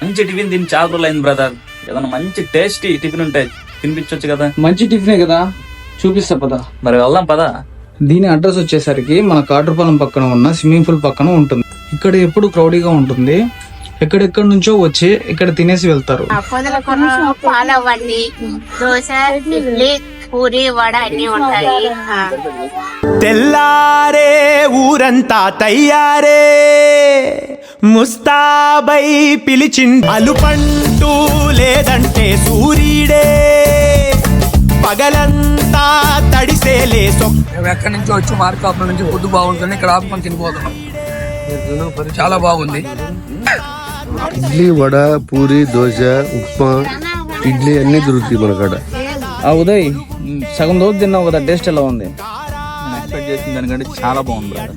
మంచి టిఫిన్ తిని చాలా రోజులు అయింది బ్రదర్. ఏదైనా మంచి టేస్టీ టిఫిన్ ఉంటే తినిపించవచ్చు కదా. మంచి టిఫినే కదా, చూపిస్తా పదా. మరి వెళ్దాం పదా. దీని అడ్రస్ వచ్చేసరికి మన కాటర్పాలెం పక్కన ఉన్న స్విమ్మింగ్ పూల్ పక్కన ఉంటుంది. ఇక్కడ ఎప్పుడు క్రౌడీగా ఉంటుంది. ఎక్కడెక్కడి నుంచో వచ్చి ఇక్కడ తినేసి వెళ్తారు. పాలవన్నీ, దోశ, ఇడ్లీ, పూరి, వడ అన్ని ఉంటాయి. తెల్లారే ఊరంతా తయ్యారే, ముస్తాబై పిలిచింది. అలుపంటూ లేదంటే సూర్యుడే, పగలంతా తడిసేలే. ఎక్కడి నుంచి వచ్చి మార్కాపురం నుంచి ఫుడ్ బాగుంటుంది, ఇక్కడ ఆపుకొని తినిపోతున్నాం. చాలా బాగుంది. ఇడ్లీ, వడ, పూరి, దోశ, ఉప్మా, ఇడ్లీ అన్ని దొరుకుతాయి మన కాడ. ఉదయ్ సగం రోజు తిన్నావు కదా, టేస్ట్ ఎలా ఉంది? ఎక్స్పెక్ట్ చేసిన దానికంటే చాలా బాగుంది బ్రదర్.